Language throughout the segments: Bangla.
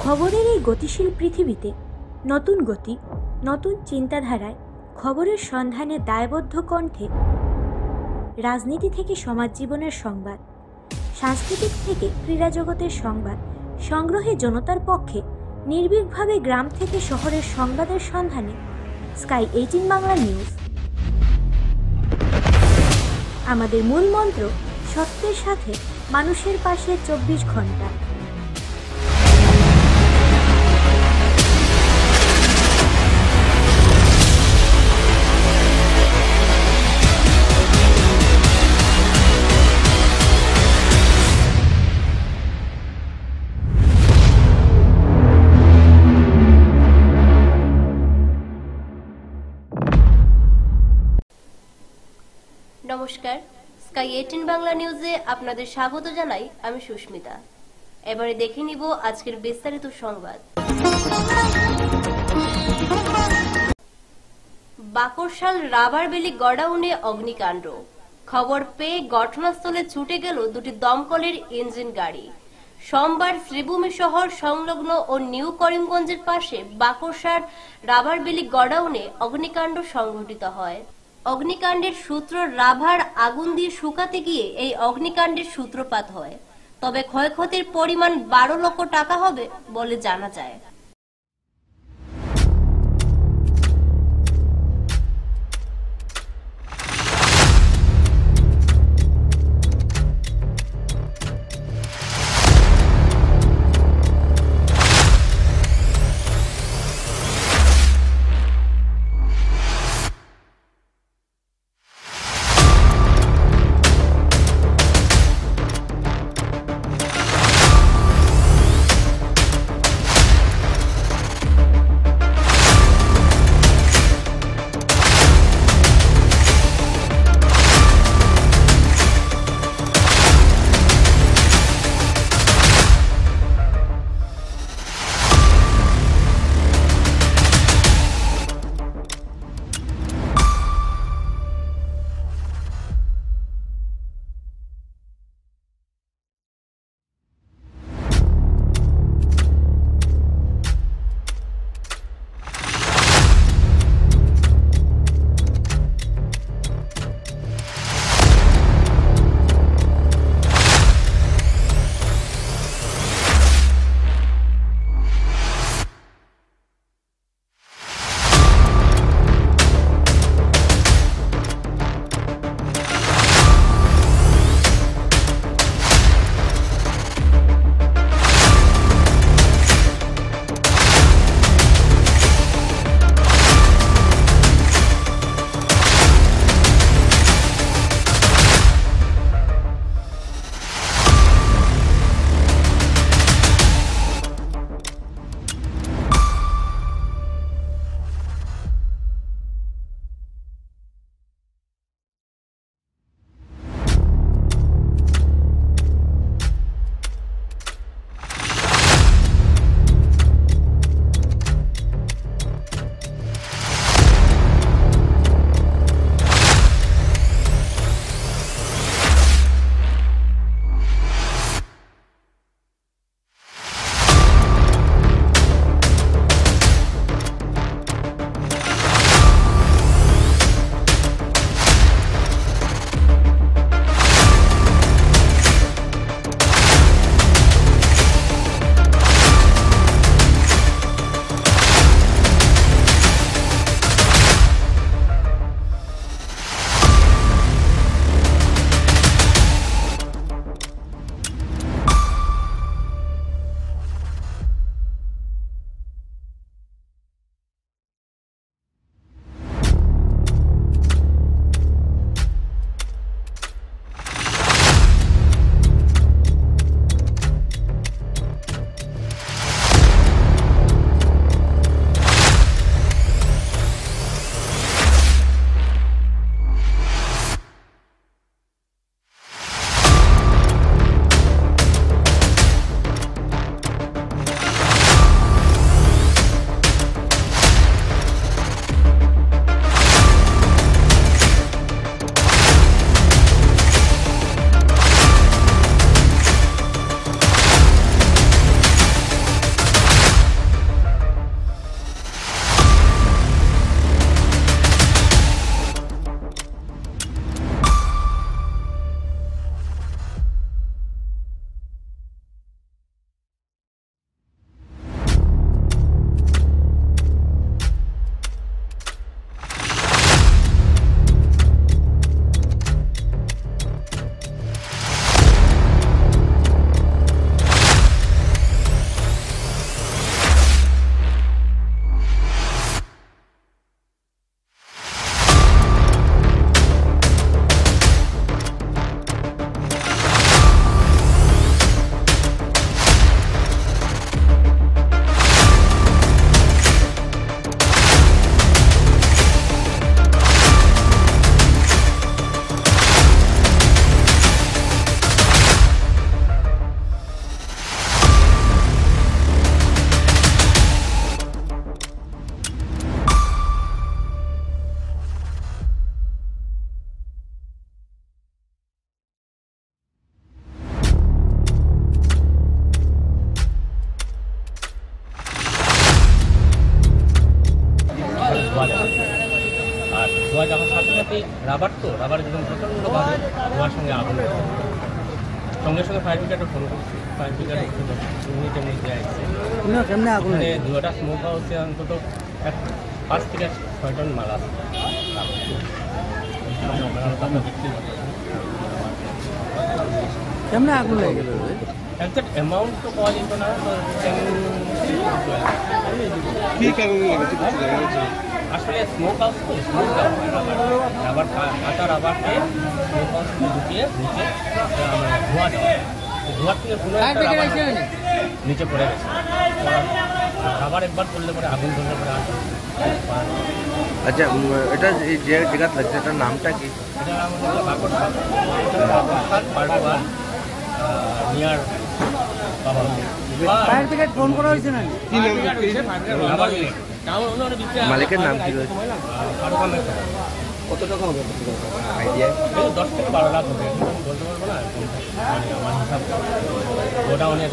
খবরের এই গতিশীল পৃথিবীতে নতুন গতি, নতুন চিন্তাধারায় খবরের সন্ধানে দায়বদ্ধ কণ্ঠে রাজনীতি থেকে সমাজ জীবনের সংবাদ, সাংস্কৃতিক থেকে ক্রীড়া জগতের সংবাদ সংগ্রহে জনতার পক্ষে নির্ভীকভাবে গ্রাম থেকে শহরের সংবাদের সন্ধানে স্কাই 18 বাংলা নিউজ। আমাদের মূল মন্ত্র সত্যের সাথে মানুষের পাশে 24 ঘন্টা। নমস্কার, স্কাই 18 বাংলা নিউজে আপনাদের স্বাগত জানাই। আমি সুস্মিতা। এবারে দেখে নিব আজকের বিস্তারিত সংবাদ। বাকরশাল রাবার বেলি গডাউনে অগ্নিকাণ্ড। খবর পেয়ে ঘটনাস্থলে ছুটে গেল দুটি দমকলের ইঞ্জিন গাড়ি। সোমবার শ্রীভূমি শহর সংলগ্ন ও নিউ করিমগঞ্জের পাশে বাকরশাল রাবার বেলি গডাউনে অগ্নিকাণ্ড সংঘটিত হয়। অগ্নিকাণ্ডের সূত্র রাবার আগুন দিয়ে শুকাতে গিয়ে এই অগ্নিকাণ্ডের সূত্রপাত হয়। তবে ক্ষয়ক্ষতির পরিমাণ 12 লক্ষ টাকা হবে বলে জানা যায়। পাশাপাশি রাবার তো রাবার একদম প্রচণ্ডভাবে ধোঁয়ার সঙ্গে আগুন লেগেছে। সঙ্গে সঙ্গে ফায়ার ব্রিগেডও ফোন করছি, ফায়ার ব্রিগেড মিনিটের মধ্যে আসছে। কেমনে আগুন মানে ধোঁয়াটা স্মোক হাউসে অন্তত 5 থেকে 6 টন মাল আছে। কেমনে আগুন লেগে গেল? একজাক্ট অ্যামাউন্ট তো পাওয়া যেত না। কি কারণে লেগেছে কিছু জানা গেছে? আসলে স্মোক হাউস তো স্মোক রাবার কাঁচা রাবারকে স্মোক হাউসে ঢুকিয়ে নিচে ধোঁয়া দেওয়া, ধোঁয়ার থেকে কোনো একটা রাবার নিচে পড়ে গেছে। রাবার একবার পড়লে পরে আগুন ধরলে পরে আগুন। আচ্ছা, এটা যে জায়গা লাগছে এটার নামটা কি? এটার নাম হচ্ছে বাকরসাল, পার্টওয়াল নিয়ার বাবা। ফায়ার ব্রিগেড ফোন করা হয়েছে না? কি নাম? মালিকের নাম কি রয়েছে? কত টাকা হবে আইডিয়া? 10 থেকে 12 লাখ হবে, বলতে পারবো না। মানে আমার হিসাব গোডাউনের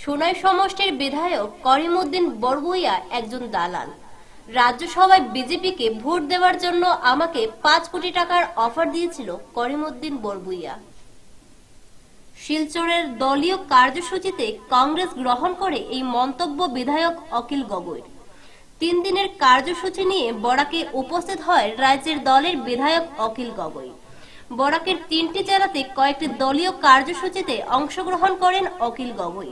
সোনাই সমষ্টির বিধায়ক করিমউদ্দিন বরভূঁইয়া একজন দালাল। রাজ্যসভায় বিজেপিকে ভোট দেওয়ার জন্য আমাকে 5 কোটি টাকার অফার দিয়েছিল করিমউদ্দিন বরভূঁইয়া। শিলচরের দলীয় কার্যসূচিতে কংগ্রেস গ্রহণ করে এই মন্তব্য বিধায়ক অখিল গগৈর। 3 দিনের কার্যসূচি নিয়ে বরাকে উপস্থিত হয় রাজ্যের দলের বিধায়ক অখিল গগৈ। বরাকের 3টি জেলাতে কয়েকটি দলীয় কার্যসূচিতে অংশগ্রহণ করেন অখিল গগৈ।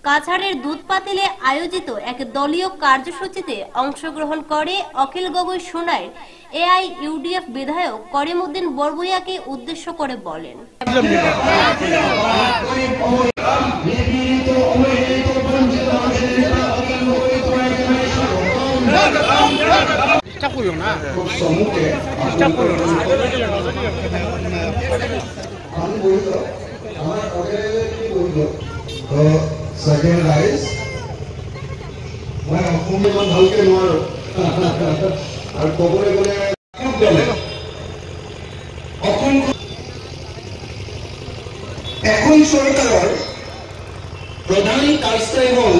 কাছাড়ের দুধপাতিলে আয়োজিত এক দলীয় কার্যসূচিতে অংশগ্রহণ করে অখিল গগৈ সোনাইর AIUDF বিধায়ক করিমউদ্দিন বরভূঁইয়াকে উদ্দেশ্য করে বলেন, সেকেন্ড রাইজ মই অসমীয়া ইমান ভালকে নোৱাৰো আৰু ক'বলৈ গ'লে এখন চৰকাৰৰ প্ৰধান কাৰ্যই হ'ল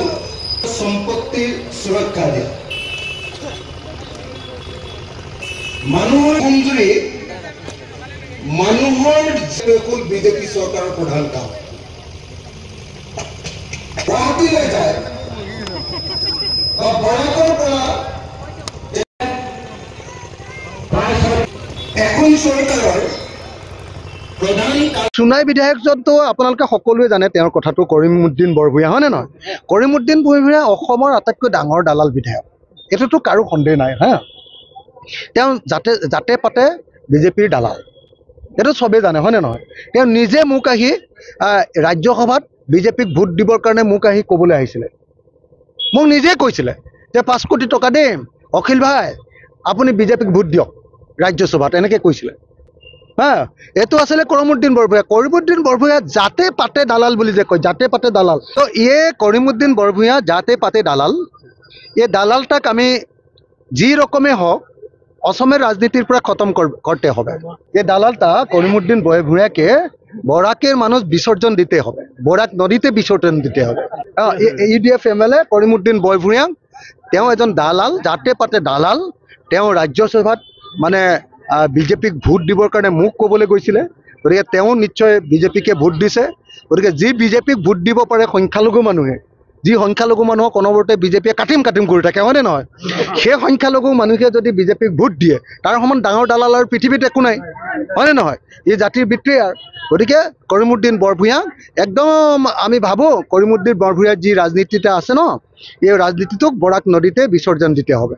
সম্পত্তিৰ সুৰক্ষা দিয়া। মানুহৰ কমজুৰি মানুহৰ হ'ল বিজেপি চৰকাৰৰ প্ৰধান কাম। গুৱাহাটীলৈ যায় বা বৰাকৰ পৰা এখন চৰকাৰৰ প্ৰধান সোনাই বিধায়কজনটো আপোনালোকে সকলোৱে জানে, তেওঁৰ কথাটো করিমউদ্দিন বৰভূঁইয়া হয়নে নহয়? করিমউদ্দিন বৰভূঁইয়া অসমৰ আটাইতকৈ ডাঙৰ দালাল বিধায়ক, এইটোতো কাৰো সন্দেহ নাই। হা, তেওঁ জাতে পাতে বিজেপিৰ দালাল, এইটো চবেই জানে হয়নে নহয়? তেওঁ নিজে মোক আহি ৰাজ্যসভাত বিজেপিক ভোট দিবৰ কাৰণে মোক আহি ক'বলৈ আহিছিলে। মোক নিজে কৈছিলে যে 5 কোটি টকা দিম, অখিল ভাই আপুনি বিজেপিক ভোট দিয়ক ৰাজ্যসভাত, এনেকৈ কৈছিলে। হা, এইটো আছিলে করিমউদ্দিন বৰভূঁইয়া। করিমউদ্দিন বৰভূঁইয়া জাতে পাতে দালাল বুলি যে কয়, জাতে পাতে দালাল। তো ইয়ে করিমউদ্দিন বৰভূঁইয়া জাতে পাতে দালাল। এই দালালটাক আমি যি রকমে হোক অসমের রাজনীতির পৰা খতম করতে হবে। এই দালালটা করিমউদ্দিন বরভূঁইয়াকে বরাকের মানুষ বিসর্জন দিতে হবে, বরাক নদীতে বিসর্জন দিতে হবে। UDF MLA করিমউদ্দিন বৰভূঁইয়া তেওঁ এজন দালাল, জাতে পাতে দালাল। তেওঁ ৰাজ্যসভাত মানে বিজেপিক ভোট দিবৰ কাৰণে মোক ক'বলৈ গৈছিলে, গতিকে তেওঁ নিশ্চয় বিজেপিকে ভোট দিছে। গতিকে যি বিজেপিক ভোট দিব পাৰে সংখ্যালঘু মানুহে, যি সংখ্যালঘু মানুহক অনবৰতে বিজেপিয়ে কাটিম কৰি থাকে হয়নে নহয়, সেই সংখ্যালঘু মানুহে যদি বিজেপিক ভোট দিয়ে তাৰ সমান ডাঙৰ দালাল আৰু পৃথিৱীত একো নাই হয়নে নহয়? এই জাতিৰ বিট্ৰেয়াৰ। গতিকে করিমউদ্দিন বৰভূঁইয়া একদম আমি ভাবোঁ করিমউদ্দিন বৰভূঁইয়াৰ যি ৰাজনীতিটা আছে ন, এই ৰাজনীতিটোক বৰাক নদীতে বিসর্জন দিতে হবে।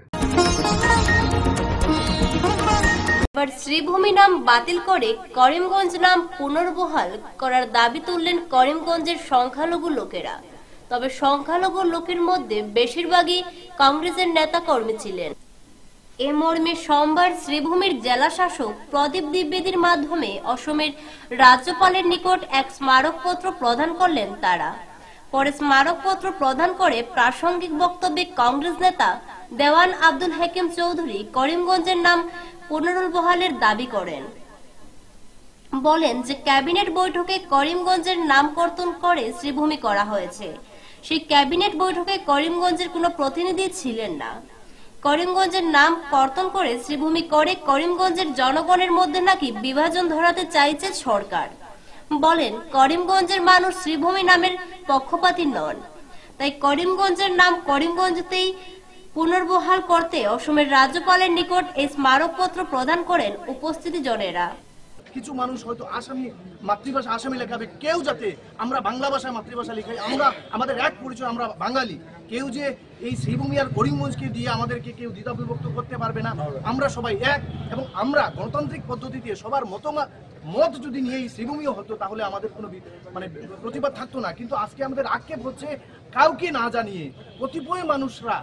এবার শ্রীভূমি নাম বাতিল করে করিমগঞ্জ নাম পুনর্বহাল করার দাবি তুললেন করিমগঞ্জের সংখ্যালঘু লোকেরা। তবে সংখ্যালঘু লোকের মধ্যে বেশিরভাগই কংগ্রেসের নেতা কর্মী ছিলেন। এ মর্মে সোমবার শ্রীভূমির জেলা শাসক প্রদীপ দ্বিবেদীর মাধ্যমে অসমের রাজ্যপালের নিকট এক স্মারকপত্র প্রদান করলেন তারা। পরে স্মারকপত্র প্রদান করে প্রাসঙ্গিক বক্তব্যে কংগ্রেস নেতা দেওয়ান আব্দুল হাকিম চৌধুরী করিমগঞ্জের নাম পুনর্বহালের দাবি করেন। বলেন যে ক্যাবিনেট বৈঠকে করিমগঞ্জের নামকর্তন করে শ্রীভূমি করা হয়েছে। সেই ক্যাবিনেট বৈঠকে করিমগঞ্জের কোনো প্রতিনিধি ছিলেন না। করিমগঞ্জের নাম কর্তন করে শ্রীভূমি করে করিমগঞ্জের জনগণের মধ্যে নাকি বিভাজন ধরাতে চাইছে সরকার। বলেন, করিমগঞ্জের মানুষ শ্রীভূমি নামের পক্ষপাতী নন, তাই করিমগঞ্জের নাম করিমগঞ্জতেই পুনর্বহাল করতে অসমের রাজ্যপালের নিকট এই স্মারকপত্র প্রদান করেন উপস্থিতিজনেরা। কিছু মানুষ হয়তো আসামি মাতৃভাষা আসামি লেখাবে, কেউ যাতে আমরা বাংলা ভাষায় মাতৃভাষা লিখাই, আমরা আমাদের এক পরিচয়, আমরা বাঙালি। কেউ যে এই শ্রীভূমি আর করিমগঞ্জকে দিয়ে আমাদেরকে কেউ দ্বিধা বিভক্ত করতে পারবে না। আমরা সবাই এক, এবং আমরা গণতান্ত্রিক পদ্ধতিতে সবার মত যদি নিয়ে এই শ্রীভূমিও হতো তাহলে আমাদের কোনো মানে প্রতিবাদ থাকতো না। কিন্তু আজকে আমাদের আক্ষেপ হচ্ছে কাউকে না জানিয়ে কতিপয় মানুষরা,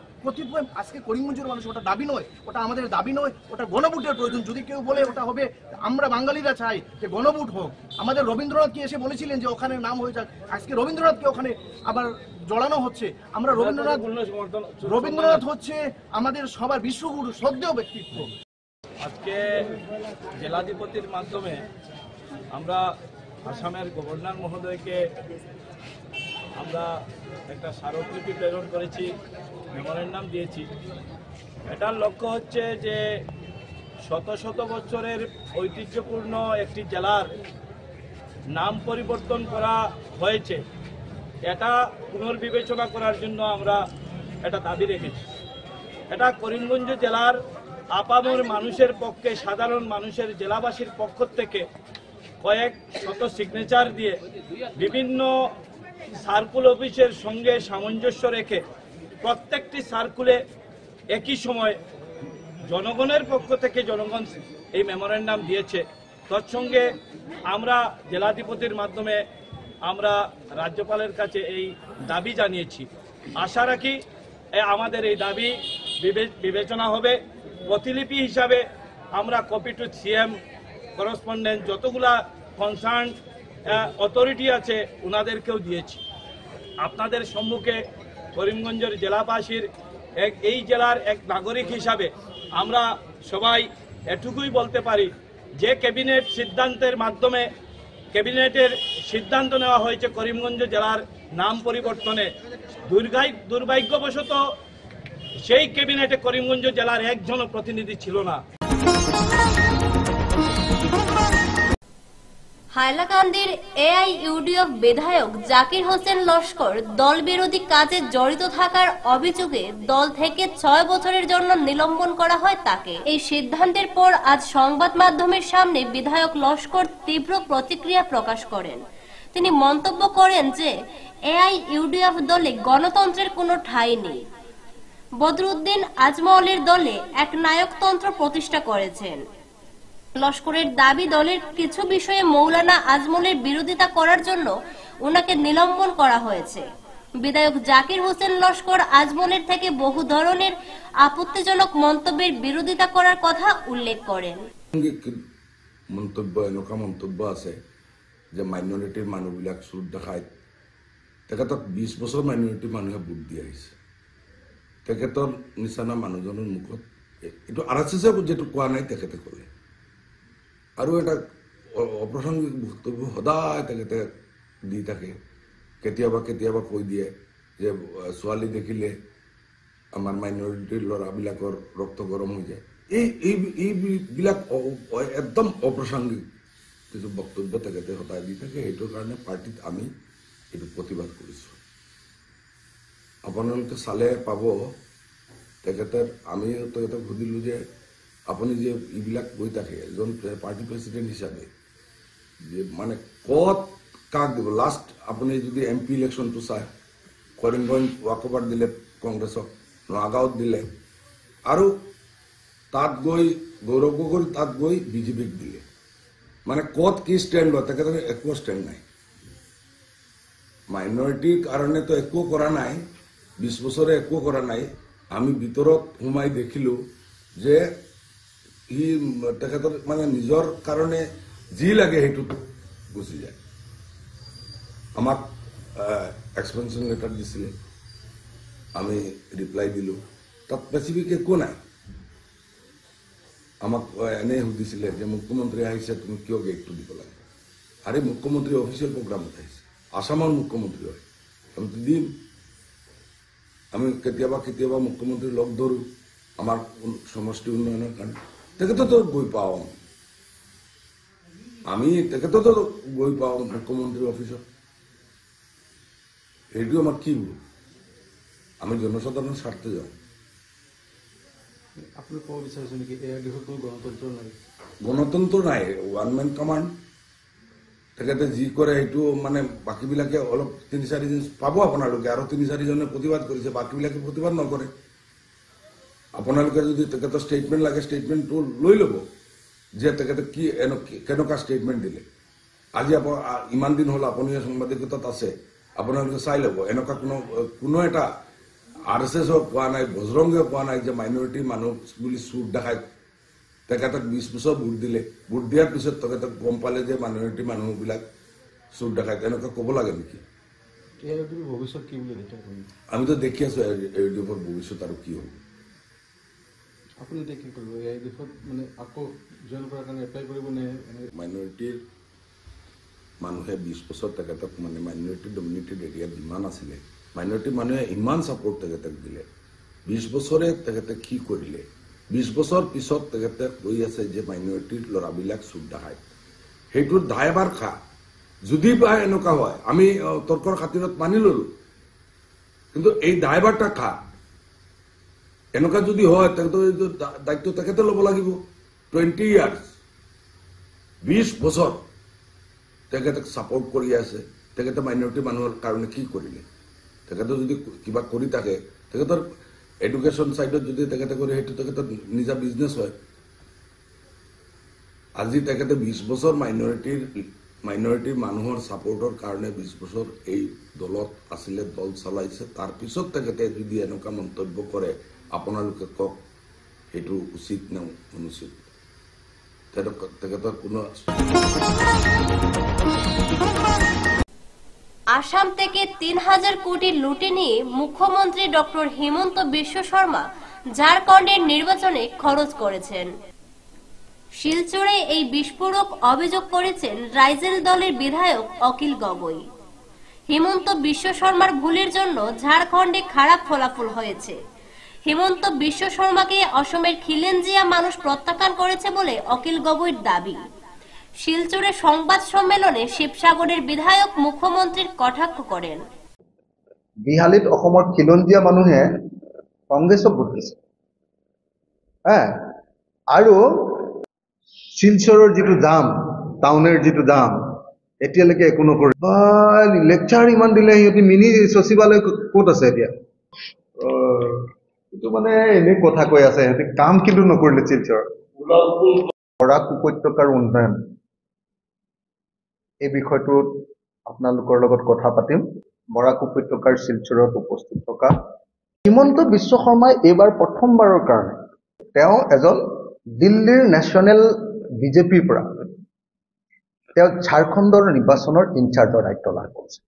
আজকে করিমগঞ্জের মানুষ, ওটা দাবি নয়, ওটা আমাদের দাবি নয়, ওটা গণভোটের প্রয়োজন। যদি কেউ বলে ওটা হবে, আমরা বাঙালিরা চাই যে গণভোট হোক। আমাদের রবীন্দ্রনাথকে এসে বলেছিলেন যে ওখানে নাম হয়ে যাক, আজকে রবীন্দ্রনাথকে ওখানে আবার জড়ানো হচ্ছে। আমরা রবীন্দ্রনাথ হচ্ছে আমাদের সবার বিশ্বগুরু, শ্রদ্ধেয় ব্যক্তিত্ব। আজকে জেলাধিপতির মাধ্যমে আমরা আসামের গভর্নর মহোদয়কে আমরা একটা স্মারকলিপি প্রেরণ করেছি, মেমোরেন্ডাম দিয়েছি। এটার লক্ষ্য হচ্ছে যে শত শত বছরের ঐতিহ্যপূর্ণ একটি জেলার নাম পরিবর্তন করা হয়েছে, এটা পুনর্বিবেচনা করার জন্য আমরা এটা দাবি রেখেছি। এটা করিমগঞ্জ জেলার আপামর মানুষের পক্ষে, সাধারণ মানুষের, জেলাবাসীর পক্ষ থেকে কয়েক শত সিগনেচার দিয়ে বিভিন্ন সার্কুল অফিসের সঙ্গে সামঞ্জস্য রেখে প্রত্যেকটি সার্কুলে একই সময় জনগণের পক্ষ থেকে জনগণ এই মেমোরেন্ডাম দিয়েছে। তৎসঙ্গে আমরা জেলাধিপতির মাধ্যমে আমরা রাজ্যপালের কাছে এই দাবি জানিয়েছি। আশা রাখি আমাদের এই দাবি বিবেচনা হবে। প্রতিলিপি হিসাবে আমরা কপি টু সিএম, করসপন্ডেন্ট, যতগুলা কনসার্ন অথরিটি আছে ওনাদেরকেও দিয়েছি। আপনাদের সম্মুখে করিমগঞ্জের জেলাবাসীর এই জেলার এক নাগরিক হিসাবে আমরা সবাই এটুকুই বলতে পারি যে ক্যাবিনেট সিদ্ধান্তের মাধ্যমে ক্যাবিনেটের সিদ্ধান্ত নেওয়া হয়েছে করিমগঞ্জ জেলার নাম পরিবর্তনে। দুর্ভাগ্যবশত সেই ক্যাবিনেটে করিমগঞ্জ জেলার একজনও প্রতিনিধি ছিল না। হাইলাকান্দির এআইইউডিএফ বিধায়ক জাকির হোসেন লস্কর দল বিরোধী কাজে জড়িত থাকার অভিযোগে দল থেকে 6 বছরের জন্য নিলম্বন করা হয় তাকে। এই সিদ্ধান্তের পর আজ সংবাদ মাধ্যমের সামনে বিধায়ক লস্কর তীব্র প্রতিক্রিয়া প্রকাশ করেন। তিনি মন্তব্য করেন যে এআইইউডিএফ দলে গণতন্ত্রের কোনো ঠাঁই নেই। বদরুদ্দিন আজমলের দলে এক নায়কতন্ত্র প্রতিষ্ঠা করেছেন। লস্করের দাবি দলের কিছু বিষয়ে মৌলানা আজমলের বিরোধিতা করার জন্য ওনাকে নিলম্বন করা হয়েছে। বিধায়ক জাকির হোসেন লস্কর আজমলের থেকে বহু ধরনের আপত্তিজনক মন্তব্যের বিরোধিতা করার কথা উল্লেখ করেন। এনেকুৱা মন্তব্য আছে যে মাইনৰিটিৰ মানুহবিলাক চুট দেখায়। তেখেতক 20 বছৰ মাইনৰিটিৰ মানুহে ভোট দি আহিছে। তেখেতৰ নিচিনা মানুহজনৰ মুখত এইটো RSSে যেটো কোৱা নাই তেখেতে ক'লে। আৰু এটা অপ্ৰাসংগিক বক্তব্য সদায় তেখেতে দি থাকে। কেতিয়াবা কেতিয়াবা কৈ দিয়ে যে ছোৱালী দেখিলে আমাৰ মাইনৰিটিৰ ল'ৰাবিলাকৰ ৰক্ত গৰম হৈ যায়। এইবিলাক একদম অপ্ৰাসংগিক কিছু বক্তব্য তেখেতে সদায় দি থাকে। সেইটোৰ কাৰণে পাৰ্টিত আমি এইটো প্ৰতিবাদ কৰিছোঁ। আপোনালোকে চালে পাব আমি তেখেতক সুধিলোঁ যে আপুনি যে এইবিলাক কৈ থাকে এজন পাৰ্টি প্ৰেচিডেণ্ট হিচাপে যে মানে ক'ত কাক দিব। লাষ্ট আপুনি যদি MP ইলেকশ্যনটো চায়, কৰিমগঞ্জ ৱাকঅভাৰ দিলে কংগ্ৰেছক, নগাঁৱত দিলে, আৰু তাত গৈ গৌৰৱ গগৈ তাত গৈ BJPক দিলে। মানে ক'ত কি ষ্টেণ্ড লয়, তেখেতৰ একো ষ্টেণ্ড নাই। মাইনৰিটিৰ কাৰণেতো একো কৰা নাই, 20 বছৰে একো কৰা নাই। আমি ভিতৰত সোমাই দেখিলোঁ যে তেখেতৰ মানে নিজৰ কাৰণে যি লাগে সেইটোত গুচি যায়। আমাক এক্সপেনশ্যন লেটাৰ দিছিলে, আমি ৰিপ্লাই দিলোঁ, তাত স্পেচিফিক একো নাই। আমাক এনেই সুধিছিলে যে মুখ্যমন্ত্ৰী আহিছে তুমি কিয় গেটটো দিব লাগে। আৰে মুখ্যমন্ত্ৰী অফিচিয়েল প্ৰগ্ৰামত আহিছে, আসামৰ মুখ্যমন্ত্ৰী হয়, আমিতো দিম। আমি কেতিয়াবা কেতিয়াবা মুখ্যমন্ত্ৰী লগ ধৰোঁ আমাৰ সমষ্টি উন্নয়নৰ কাৰণে, তেখেততো গৈ পাওঁ, আমি তেখেততো গৈ পাওঁ মুখ্যমন্ত্ৰীৰ অফিচত। সেইটো আমাৰ কি ভুল? আমি জনসাধাৰণৰ স্বাৰ্থে যাওঁ। আপুনি ক'ব বিচাৰিছে নেকি এয়া দেশত কোনো গণতন্ত্ৰ নাই? গণতন্ত্ৰ নাই, ওৱান মেন কমাণ্ড। তেখেতে যি কৰে সেইটো মানে বাকীবিলাকে অলপ ৩-৪ দিন পাব আপোনালোকে, আৰু ৩-৪জনে প্ৰতিবাদ কৰিছে, বাকীবিলাকে প্ৰতিবাদ নকৰে। আপোনালোকে যদি তেখেতৰ ষ্টেটমেণ্ট লাগে ষ্টেটমেণ্টটো লৈ ল'ব যে তেখেতে কি কেনেকুৱা ষ্টেটমেণ্ট দিলে। আজি ইমান দিন হ'ল আপুনি সাংবাদিকতাত আছে, আপোনালোকে চাই ল'ব। এনেকুৱা কোনো এটা RSSও কোৱা নাই, বজৰংগেও কোৱা নাই যে মাইনৰিটিৰ মানুহ বুলি চুৰ দেখাই তেখেতক 20 বছৰ ভোট দিলে, ভোট দিয়াৰ পিছত তেখেতক গম পালে যে মাইনৰিটি মানুহবিলাক চুৰ দেখায়, তেনেকুৱা ক'ব লাগে নেকি? ভৱিষ্যত কি বুলি দেখে? আমিতো দেখি আছো AUDFৰ ভৱিষ্যত আৰু কি হ'ব। আপুনি এতিয়া কি কৰিব? AUDFত মানে আকৌ জইন কৰাৰ কাৰণে এপ্লাই কৰিব নে? মাইনৰিটিৰ মানুহে 20 বছৰ তেখেতক মানে মাইনৰিটি ডমিনেটেড এৰিয়াত যিমান আছিলে, মাইনৰিটি মানুহে ইমান ছাপোৰ্ট তেখেতক দিলে, 20 বছৰে তেখেতে কি কৰিলে? 20 বছৰ পিছত তেখেতে কৈ আছে যে মাইনৰিটিৰ ল'ৰাবিলাক চুৰ দেখায়। সেইটোৰ দায়ভাৰ খা। যদি বা এনেকুৱা হয় আমি তৰ্কৰ খাতিৰত মানি ল'লো, কিন্তু এই দায়ভাৰটা খা। এনেকুৱা যদি হয় তেখেতৰ দায়িত্ব তেখেতে ল'ব লাগিব। 20 ইয়াৰ্ছ 20 বছৰ তেখেতক ছাপোৰ্ট কৰি আছে, তেখেতে মাইনৰিটি মানুহৰ কাৰণে কি কৰিলে? তেখেতে যদি কিবা কৰি থাকে, তেখেতৰ এডুকেশ্যন চাইডত যদি তেখেতে কৰে, সেইটো তেখেতৰ নিজা বিজনেছ হয়। আজি তেখেতে 20 বছৰ মাইনৰিটিৰ মানুহৰ ছাপোৰ্টৰ কাৰণে 20 বছৰ এই দলত আছিলে, দল চলাইছে। তাৰপিছত তেখেতে যদি এনেকুৱা মন্তব্য কৰে, আপোনালোকে কওক সেইটো উচিত নে অনুচিত? তেখেতৰ কোনো আসাম থেকে 3000 কোটি লুটে নিয়ে মুখ্যমন্ত্রী ডক্টর হিমন্ত বিশ্ব শর্মা ঝাড়খণ্ডের নির্বাচনে খরচ করেছেন। শিলচরে এই বিস্ফোরক অভিযোগ করেছেন রাইজেল দলের বিধায়ক অখিল গগৈ। হিমন্ত বিশ্ব শর্মার ভুলের জন্য ঝাড়খণ্ডে খারাপ ফলাফল হয়েছে। হিমন্ত বিশ্ব শর্মাকে অসমের খিলেঞ্জিয়া মানুষ প্রত্যাখ্যান করেছে বলে অখিল গগৈর দাবি। শিলচরে সংবাদ সম্মেলনে শিবসাগরের বিধায়ক মুখ্যমন্ত্রীর কটাক্ষ করেন। বিহালীত অসমৰ খিলঞ্জীয়া মানুহে কংগ্ৰেছক ভোট দিছে, আৰু শিলচৰৰ যিটো দাম, টাউনৰ যিটো দাম, এতিয়ালৈকে একো নকৰে। লেকচাৰ ইমান দিলে, সিহঁতি মিনি সচিবালয় ক'ত আছে এতিয়া? এইটো মানে এনেই কথা কৈ আছে, সিহঁতি কাম কিন্তু নকৰিলে শিলচৰ। বৰাক উপত্যকাৰ উন্নয়ন, এই বিষয়টোত আপোনালোকৰ লগত কথা পাতিম। বৰাক উপত্যকাৰ শিলচৰত উপস্থিত থকা হিমন্ত বিশ্ব শৰ্মাই এইবাৰ প্ৰথমবাৰৰ কাৰণে তেওঁ এজন দিল্লীৰ নেশ্যনেল বিজেপিৰ পৰা তেওঁ ঝাৰখণ্ডৰ নিৰ্বাচনৰ ইনচাৰ্জৰ দায়িত্ব লাভ কৰিছে।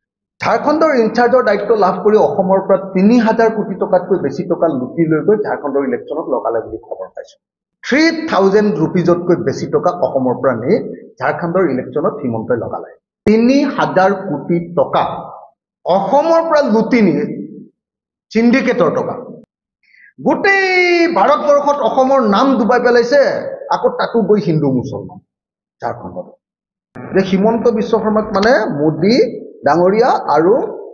ঝাৰখণ্ডৰ ইনচাৰ্জৰ দায়িত্ব লাভ কৰি অসমৰ পৰা 3000 কোটি টকাতকৈ বেছি টকা লুটি লৈ গৈ ঝাৰখণ্ডৰ ইলেকশ্যনত লগালে বুলি খবৰ পাইছোঁ। 3000 ৰুপিজতকৈ বেছি টকা অসমৰ পৰা নি ঝাৰখণ্ডৰ ইলেকশ্যনত হিমন্তই লগালে। 3000 কোটি টকা অসমৰ পৰা লুটি নি চিণ্ডিকেটৰ টকা গোটেই ভাৰতবৰ্ষত অসমৰ নাম ডুবাই পেলাইছে। আকৌ তাতো গৈ হিন্দু মুছলমান ঝাৰখণ্ডত। যে হিমন্ত বিশ্ব শৰ্মাক মানে মোদী ডাঙৰীয়া আৰু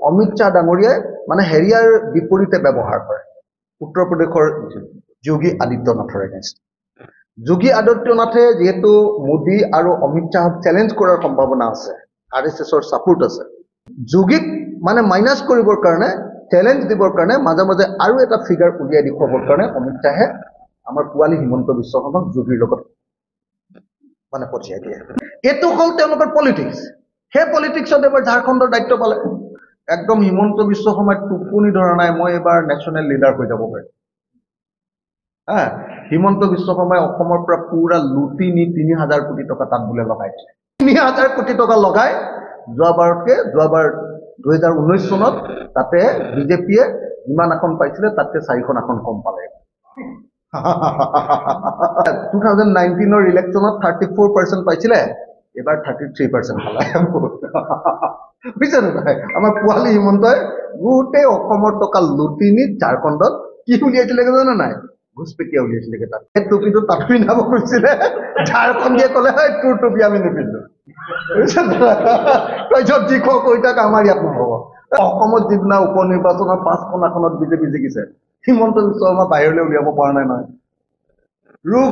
অমিত শ্বাহ ডাঙৰীয়াই মানে হেৰিয়াৰ বিপৰীতে ব্যৱহাৰ কৰে। উত্তৰ প্ৰদেশৰ যোগী আদিত্যনাথৰ এগেইনষ্ট। যোগী আদিত্যনাথে যেহেতু মোদী আৰু অমিত শ্বাহক চেলেঞ্জ কৰাৰ সম্ভাৱনা আছে, RSSৰ ছাপোৰ্ট আছে, যোগীক মানে মাইনাছ কৰিবৰ কাৰণে, চেলেঞ্জ দিবৰ কাৰণে মাজে মাজে আৰু এটা ফিগাৰ উলিয়াই দেখুৱাবৰ কাৰণে অমিত শ্বাহে আমাৰ পোৱালী হিমন্ত বিশ্ব শৰ্মাক যোগীৰ লগত মানে পঠিয়াই দিয়ে। এইটো হ'ল তেওঁলোকৰ পলিটিক্স। সেই পলিটিক্সত এবাৰ ঝাৰখণ্ডৰ দায়িত্ব পালে। একদম হিমন্ত বিশ্ব শৰ্মাই টোপনি ধৰা নাই, মই এবাৰ নেশ্যনেল লিডাৰ হৈ যাব পাৰিম। হিমন্ত বিশ্ব শৰ্মাই অসমৰ পৰা পুৰা লুটি নি 3000 কোটি টকা তাত বোলে লগাইছে। 3000 কোটি টকা লগাই যোৱাবাৰ 2019 চনত তাতে বিজেপিয়ে যিমান আসন পাইছিলে তাতকে 4খন আসন কম পালে। 2019ৰ ইলেকশ্যনত 34% পাইছিলে, এবাৰ 33% পালে। বুজিছে নাই? আমাৰ পোৱালী হিমন্তই গোটেই অসমৰ টকা লুটি নি ঝাৰখণ্ডত কি উলিয়াইছিলে জানে নাই? ঘুচপেটীয়া উলিয়াইছিলে তাত। সেই টুপিটো তাত পিন্ধাব খুজিছিলে, ঝাৰখণ্ডীয়ে ক'লে হয় তোৰ টুপি আমি নিপিন্ধো। তাৰপিছত যি কৈ থাক আমাৰ ইয়াত নহ'ব। অসমত যিদিনা উপ নিৰ্বাচনৰ 5খন আসনত বিজেপি জিকিছে, হিমন্ত বিশ্ব শৰ্মা বাহিৰলৈ উলিয়াব পৰা নাই নহয়।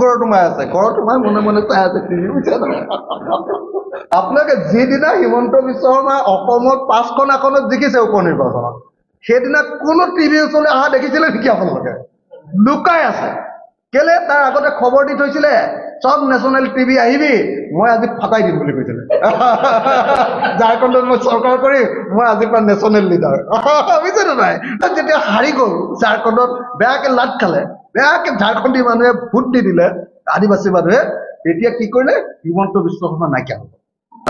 ঘৰত সোমাই আছে, ঘৰত সোমাই মনে মনে চাই আছে টিভি। আপোনালোকে যিদিনা হিমন্ত বিশ্ব শৰ্মা অসমত 5খন আসনত জিকিছে উপ নিৰ্বাচনত, সেইদিনা কোনো টিভি ওচৰলৈ অহা দেখিছিলে নেকি আপোনালোকে? লুকাই আছে। কেলে? তাৰ আগতে খবৰ দি থৈছিলে সব নেশ্যনেল টিভি আহিবি, মই আজি ফাটাই দিম বুলি কৈছিলে। ঝাৰখণ্ডত মই চৰকাৰ কৰি মই আজিৰ পৰা নেশ্যনেল লিডাৰ, বুজিছেনে নাই? যেতিয়া হাৰি গ'ল ঝাৰখণ্ডত, বেয়াকে লাট খালে, বেয়াকে ঝাৰখণ্ডী মানুহে ভোট দি দিলে, আদিবাসী মানুহে, এতিয়া কি কৰিলে? হিমন্ত বিশ্ব শৰ্মা নাইকিয়া হ'ল।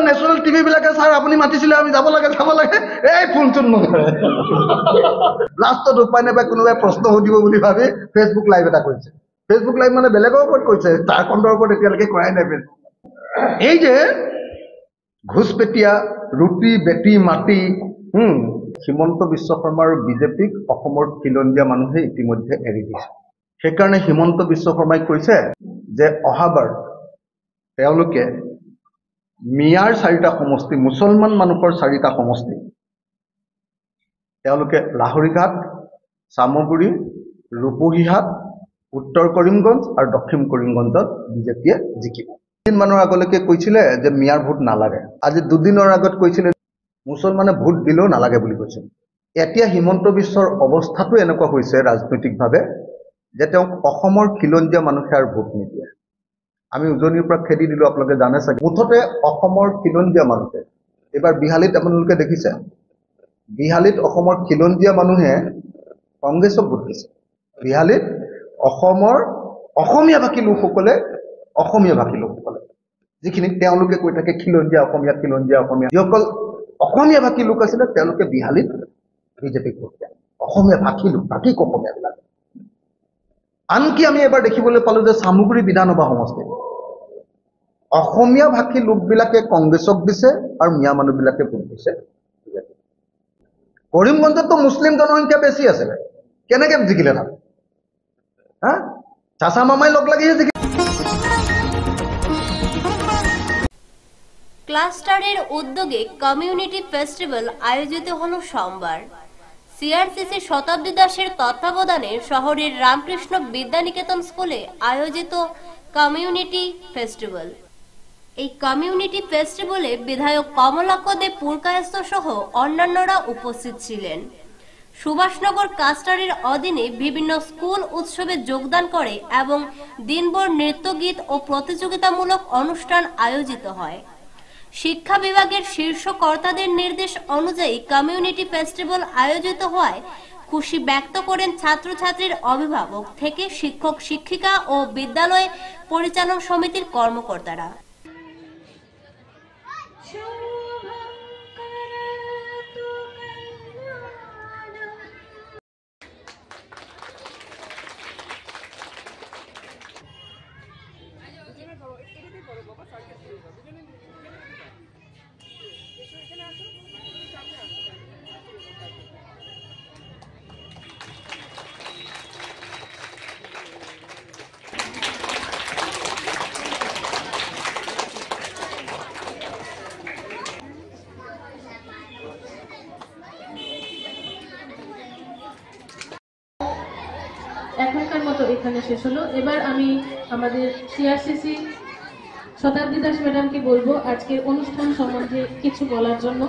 নেশ্যনেল টিভি বিলাকে ছাৰ আপুনি মাতিছিলে আমি যাব লাগে এই ফোন চোন নধৰে। লাষ্টত উপায় নাপায় কোনোবাই প্ৰশ্ন সুধিব বুলি ভাবি ফেচবুক লাইভ এটা কৰিছে। ফেচবুক লাইভ মানে বেলেগৰ ওপৰত কৈছে, ঝাৰখণ্ডৰ ওপৰত এতিয়ালৈকে কৰাই নাই। এই যে ঘুচপেটীয়া ৰুটি বেটি মাটি, হিমন্ত বিশ্ব শৰ্মা আৰু বিজেপিক অসমৰ খিলঞ্জীয়া মানুহে ইতিমধ্যে এৰি দিছে। সেইকাৰণে হিমন্ত বিশ্ব শৰ্মাই কৈছে যে অহাবাৰ তেওঁলোকে মিয়াৰ 4টা সমষ্টি, মুছলমান মানুহৰ 4টা সমষ্টি, তেওঁলোকে লাহৰীঘাট, চামগুৰি, ৰূপহীহাট, উত্তৰ কৰিমগঞ্জ আৰু দক্ষিণ কৰিমগঞ্জত বিজেপিয়ে জিকিব। 3 দিনৰ আগলৈকে কৈছিলে যে মিয়াৰ ভোট নালাগে, আজি 2 দিনৰ আগত কৈছিলে মুছলমানে ভোট দিলেও নালাগে বুলি কৈছিল। এতিয়া হিমন্ত বিশ্বৰ অৱস্থাটো এনেকুৱা হৈছে ৰাজনৈতিকভাৱে যে তেওঁক অসমৰ খিলঞ্জীয়া মানুহে আৰু ভোট নিদিয়ে। আমি উজনিৰ পৰা খেদি দিলোঁ, আপোনালোকে জানে চাগে। মুঠতে অসমৰ খিলঞ্জীয়া মানুহে এইবাৰ বিহালীত আপোনালোকে দেখিছে, বিহালীত অসমৰ খিলঞ্জীয়া মানুহে কংগ্ৰেছক ভোট দিছে। বিহালীত অসমৰ অসমীয়া ভাষী লোকসকলে যিখিনি তেওঁলোকে কৈ থাকে খিলঞ্জীয়া অসমীয়া, যিসকল অসমীয়া ভাষী লোক আছিলে তেওঁলোকে বিহালীত বিজেপিক ভোট দিয়ে। অসমীয়া ভাষী লোক, ভাষিক অসমীয়াবিলাক। আনকি আমি এবাৰ দেখিবলৈ পালোঁ যে চামগুৰি বিধানসভা সমষ্টিত অসমীয়া ভাষী লোকবিলাকে কংগ্ৰেছক দিছে আৰু মিয়া মানুহবিলাকে ভোট দিছে। কৰিমগঞ্জততো মুছলিম জনসংখ্যা বেছি আছিলে, কেনেকে জিকিলে তাত? চাচা মামাই লগ লাগিহে জিকিলে। ক্লাস্টারের উদ্যোগে কমিউনিটি ফেস্টিভ্যাল আয়োজিত হলো সোমবার। সিআরসিসি শতাব্দী দাসের তত্ত্বাবধানে শহরের রামকৃষ্ণ বিদ্যানিকেতন স্কুলে আয়োজিত কমিউনিটি ফেস্টিভ্যাল। এই কমিউনিটি ফেস্টিভ্যালে বিধায়ক কমলাক্ষ দে পুরকায়স্থ সহ অন্যান্যরা উপস্থিত ছিলেন। সুভাষনগর ক্লাস্টারের অধীনে বিভিন্ন স্কুল উৎসবে যোগদান করে এবং দিনভর নৃত্যগীত ও প্রতিযোগিতামূলক অনুষ্ঠান আয়োজিত হয়। শিক্ষা বিভাগের শীর্ষ কর্তাদের নির্দেশ অনুযায়ী কমিউনিটি ফেস্টিভ্যাল আয়োজিত হওয়ায় খুশি ব্যক্ত করেন ছাত্রছাত্রীর অভিভাবক থেকে শিক্ষক শিক্ষিকা ও বিদ্যালয় পরিচালন সমিতির কর্মকর্তারা। এখনকার মতো এখানে শেষ হলো। এবার আমি আমাদের সিআরসিসি শতাব্দী দাস ম্যাডামকে বলবো আজকের অনুষ্ঠান সম্বন্ধে কিছু বলার জন্য।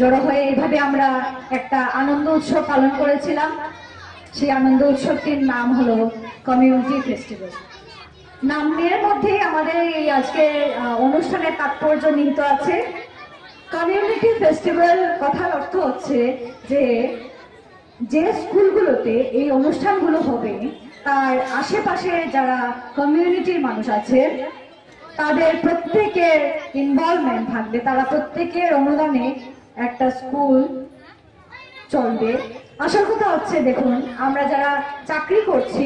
জড়ো হয়ে এইভাবে আমরা একটা আনন্দ উৎসব পালন করেছিলাম। সেই আনন্দ উৎসবটির নাম হলো কমিউনিটি ফেস্টিভ্যাল। নামের মধ্যে আমাদের এই আজকের অনুষ্ঠানের তাৎপর্য নিহিত আছে। কমিউনিটি ফেস্টিভ্যাল কথার অর্থ হচ্ছে যে স্কুলগুলোতে এই অনুষ্ঠানগুলো হবে তার আশেপাশে যারা কমিউনিটির মানুষ আছেন তাদের প্রত্যেকের ইনভলভমেন্ট থাকবে, তারা প্রত্যেকের অনুদানে একটা স্কুল চলবে। আসল কথা হচ্ছে, দেখুন আমরা যারা চাকরি করছি,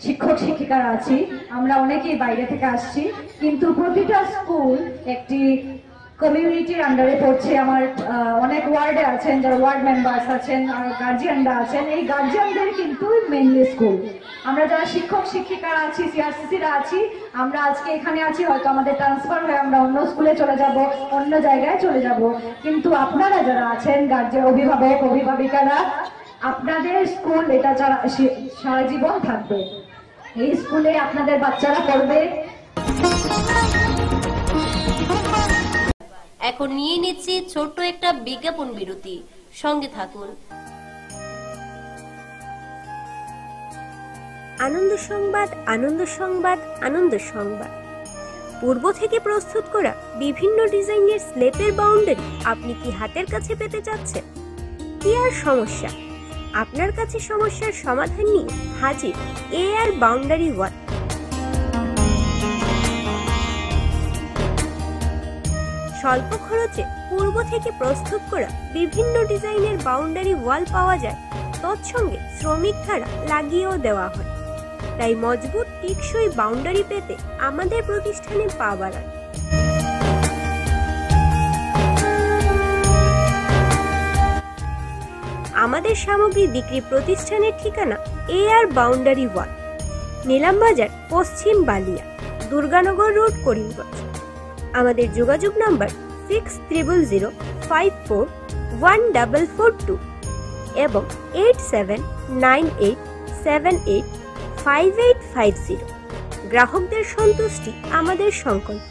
শিক্ষক শিক্ষিকারা আছি, আমরা অনেকেই বাইরে থেকে আসছি, কিন্তু প্রতিটা স্কুল একটি কমিউনিটির আন্ডারে পড়ছে। আমার অনেক ওয়ার্ডে আছেন যারা ওয়ার্ড মেম্বার্স আছেন আর গার্জিয়ানরা আছেন, এই গার্জিয়ানদের কিন্তু মেইনলি স্কুল। আমরা যারা শিক্ষক শিক্ষিকারা আছি, সিআরসিসিরা আছি, আমরা আজকে এখানে আছি, হয়তো আমাদের ট্রান্সফার হয়ে আমরা অন্য স্কুলে চলে যাব, অন্য জায়গায় চলে যাব, কিন্তু আপনারা যারা আছেন গার্জিয়ান, অভিভাবক অভিভাবিকারা, আপনাদের স্কুল এটা সারা জীবন থাকবে। এই স্কুলে আপনাদের বাচ্চারা পড়বে। এখন নিয়ে নিচ্ছি ছোট্ট একটা বিজ্ঞাপন বিরতি, সঙ্গে থাকুন। আনন্দ সংবাদ, আনন্দ সংবাদ, আনন্দ সংবাদ। পূর্ব থেকে প্রস্তুত করা বিভিন্ন ডিজাইনের স্লেপের বাউন্ডারি আপনি কি হাতের কাছে পেতে চাচ্ছেন? কি আর সমস্যা, আপনার কাছে সমস্যার সমাধান নিয়ে হাজির AR বাউন্ডারি ওয়াল। স্বল্প খরচে পূর্ব থেকে প্রস্তুত করা বিভিন্ন ডিজাইনের বাউন্ডারি ওয়াল পাওয়া যায়, তৎসঙ্গে শ্রমিক দ্বারা লাগিয়েও দেওয়া হয়। তাই মজবুত টেকসই বাউন্ডারি পেতে আমাদের প্রতিষ্ঠানে পা বাড়ান। আমাদের সামগ্রী বিক্রি প্রতিষ্ঠানের ঠিকানা AR বাউন্ডারি ওয়াল, নিলামবাজার, পশ্চিম বালিয়া, দুর্গানগর রোড, করিমগঞ্জ। আমাদের যোগাযোগ নাম্বার 6000541442 এবং 8798785850। গ্রাহকদের সন্তুষ্টি আমাদের সংকল্প।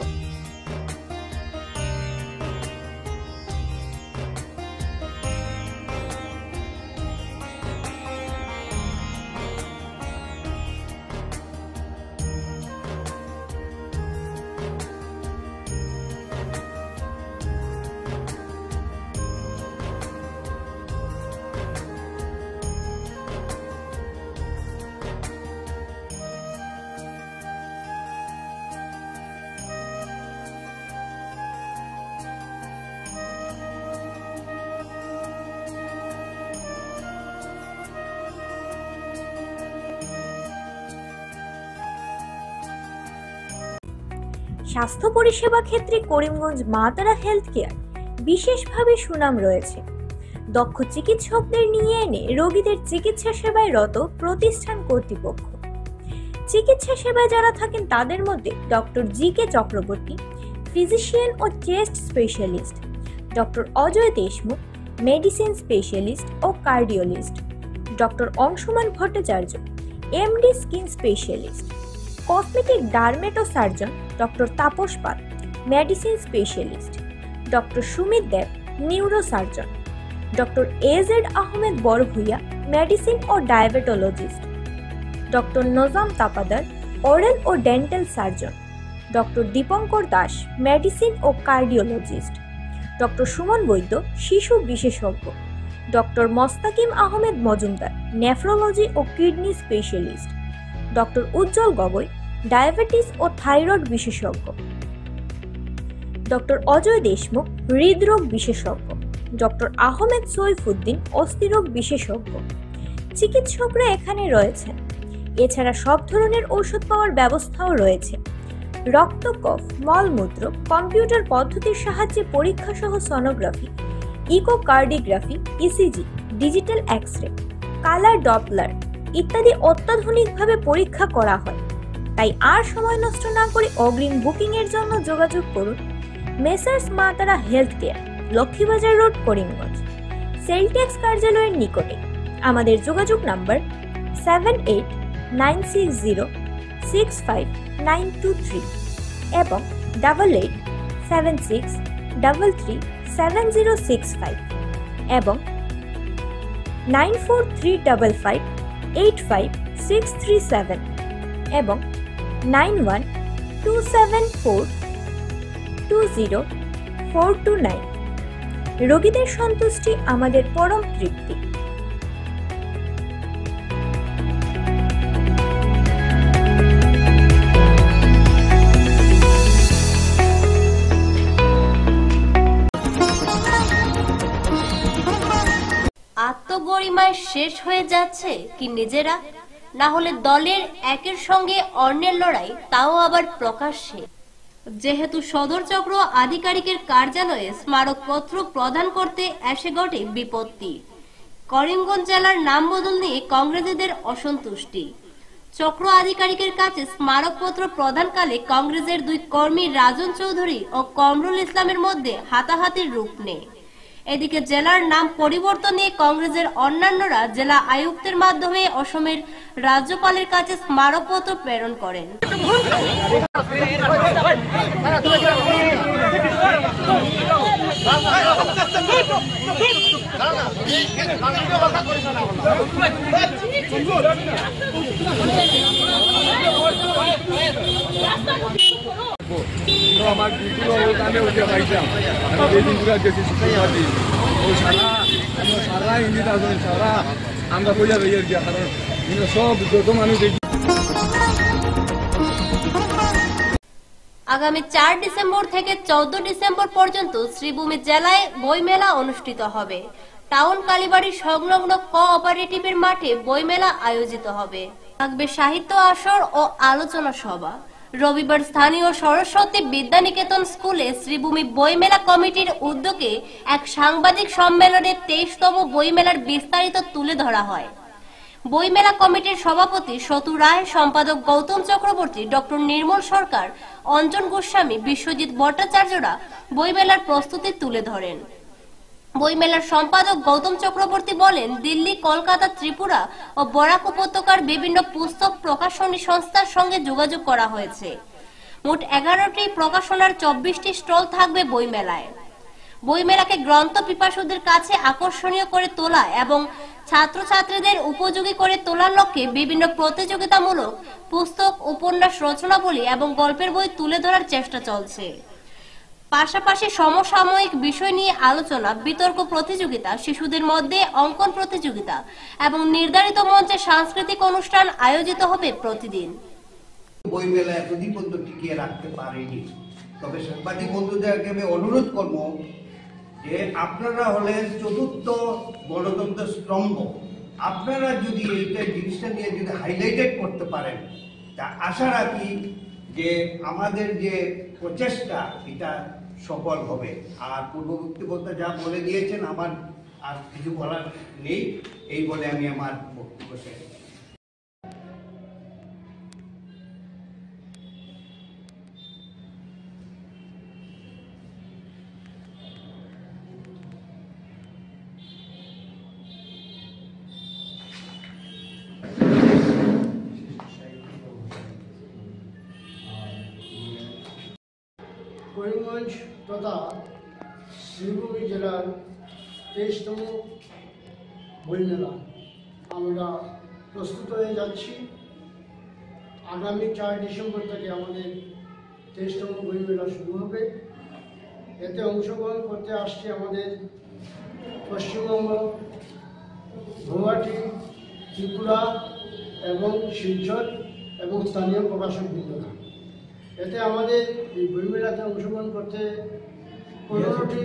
স্বাস্থ্য পরিষেবা ক্ষেত্রে করিমগঞ্জ মা তারা হেলথ কেয়ার বিশেষভাবে সুনাম রয়েছে। দক্ষ চিকিৎসকদের নিয়ে এনে রোগীদের চিকিৎসা সেবায় রত প্রতিষ্ঠান কর্তৃপক্ষ। চিকিৎসা সেবায় যারা থাকেন তাদের মধ্যে ডক্টর GK চক্রবর্তী, ফিজিশিয়ান ও chest specialist, doctor Ajay Deshmukh, medicine specialist ও cardiologist, doctor Anshuman Bhattacharya, MD skin specialist, cosmetic dermato surgeon doctor Tapas Pal, medicine specialist, doctor Sumit Deb, neuro surgeon, doctor AZ Ahmed Barbhuiya, medicine ও diabetologist, doctor Nazam Tapadar, oral ও dental surgeon, doctor Dipankar Das, medicine ও কার্ডিওলজিস্ট, ডক্টর সুমন বৈদ্য, শিশু বিশেষজ্ঞ, ডক্টর মোস্তাকিম আহমেদ মজুমদার, নেফ্রোলজি ও কিডনি স্পেশালিস্ট, ডক্টর উজ্জ্বল গগৈ, ডায়াবেটিস ও থাইরয়েড বিশেষজ্ঞ, ডক্টর অজয় দেশমুখ, হৃদরোগ বিশেষজ্ঞ, ডক্টর আহমেদ সৈফুদ্দিন, অস্থিরোগ বিশেষজ্ঞ। চিকিৎসকরা এখানে রয়েছেন। এছাড়া সব ধরনের ঔষধ পাওয়ার ব্যবস্থাও রয়েছে। রক্ত, কফ, মলমূত্র কম্পিউটার পদ্ধতির সাহায্যে পরীক্ষা সহ sonography, echocardiography, ECG, digital x-ray, colour Doppler ইত্যাদি অত্যাধুনিকভাবে পরীক্ষা করা হয়। তাই আর সময় নষ্ট না করে অগ্রিম বুকিং এর জন্য যোগাযোগ করুন মেসার্স মা তারা health care, Laxmibazar road, Karimganj, sell tax কার্যালয়ের নিকটে। আমাদের যোগাযোগ নাম্বার 7896065923 এবং 8876337065 এবং 9435585637 এবং 9127420429। রোগীদের সন্তুষ্টি আমাদের পরম তৃপ্তি। আত্মগরিমায় শেষ হয়ে যাচ্ছে কি নিজেরা, না হলে দলের একের সঙ্গে অন্যের লড়াই, তাও আবার প্রকাশ্যে। যেহেতু সদর চক্র আধিকারিকের কার্যালয়ে স্মারকপত্র প্রদান করতে এসে ঘটে বিপত্তি। করিমগঞ্জ জেলার নাম বদল নিয়ে কংগ্রেসীদের অসন্তুষ্টি। চক্র আধিকারিকের কাছে স্মারকপত্র প্রদানকালে কংগ্রেসের দুই কর্মী রাজন চৌধুরী ও কমরুল ইসলামের মধ্যে হাতাহাতির রূপ নেয়। এদিকে জেলার নাম পরিবর্তন নিয়ে কংগ্রেসের অন্যান্যরা জেলা আয়ুক্তের মাধ্যমে অসমের রাজ্যপালের কাছে স্মারকপত্র প্রেরণ করেন। আমার উঠে পাইতাম আমি এই দিনগুলো গেছি শিক্ষাবাদী ওই সারা হিন্দি আসবেন সারা আমরা বোঝা রয়ে গিয়া কারণ সব যত মানুষ দেখি। আগামী 4 ডিসেম্বর থেকে 14 ডিসেম্বর পর্যন্ত শ্রীভূমি জেলায় বইমেলা অনুষ্ঠিত হবে। টাউন কালীবাড়ি সংলগ্ন কোঅপারেটিভের মাঠে বইমেলা আয়োজিত হবে। থাকবে সাহিত্য আসর ও আলোচনা সভা। রবিবার স্থানীয় সরস্বতী বিদ্যানিকেতন স্কুলে শ্রীভূমি বইমেলা কমিটির উদ্যোগে এক সাংবাদিক সম্মেলনে 23তম বইমেলার বিস্তারিত তুলে ধরা হয়। বইমেলা কমিটির সভাপতি সতু রায়, সম্পাদক গৌতম চক্রবর্তী, ডক্টর নির্মল সরকার, অঞ্জন গোস্বামী, বিশ্বজিৎ ভট্টাচার্যরা বইমেলার প্রস্তুতি তুলে ধরেন। বইমেলার সম্পাদক গৌতম চক্রবর্তী বলেন, দিল্লি, কলকাতা, ত্রিপুরা ও বরাক উপত্যকার বিভিন্ন পুস্তক প্রকাশনী সংস্থার সঙ্গে যোগাযোগ করা হয়েছে। মোট 11টি প্রকাশনার 24টি স্টল থাকবে বইমেলায়। বইমেলাকে গ্রন্থ পিপাসুদের কাছে আকর্ষণীয় করে তোলা এবং ছাত্রছাত্রীদের উপযোগী করে তোলার লক্ষ্যে বিভিন্ন প্রতিযোগিতামূলক পুস্তক, উপন্যাস, রচনাবলী এবং গল্পের বই তুলে ধরার চেষ্টা চলছে। পাশাপাশি সমসাময়িক বিষয় নিয়ে আলোচনা, বিতর্ক প্রতিযোগিতা, শিশুদের মধ্যে অঙ্কন প্রতিযোগিতা এবং নির্ধারিত মঞ্চে সাংস্কৃতিক অনুষ্ঠান আয়োজিত হবে প্রতিদিন। বইমেলা এতদিন পর্যন্ত টিকিয়ে রাখতে পারেনি, তবে সাংবাদিক বন্ধুদেরকে আমি অনুরোধ করব যে আপনারা হলেন চতুর্থ গণতন্ত্র স্তম্ভ। আপনারা যদি এইটা জিনিসটা নিয়ে যদি হাইলাইটেড করতে পারেন, তা আশা রাখি যে আমাদের যে প্রচেষ্টা এটা সফল হবে। আর পূর্ববর্তী বক্তা যা বলে দিয়েছেন, আমার আর কিছু বলার নেই, এই বলে আমি আমার বক্তব্য শেষ। করিমগঞ্জ তথা শ্রীভূমি জেলার 23তম বইমেলা আমরা প্রস্তুত হয়ে যাচ্ছি। আগামী 4 ডিসেম্বর থেকে আমাদের 23তম বইমেলা শুরু হবে। এতে অংশগ্রহণ করতে আসছে আমাদের পশ্চিমবঙ্গ, গুয়াহাটি, ত্রিপুরা এবং শিলচর এবং স্থানীয় প্রকাশকবৃন্দরা। এতে আমাদের এই বইমেলাতে অংশগ্রহণ করতে 15টি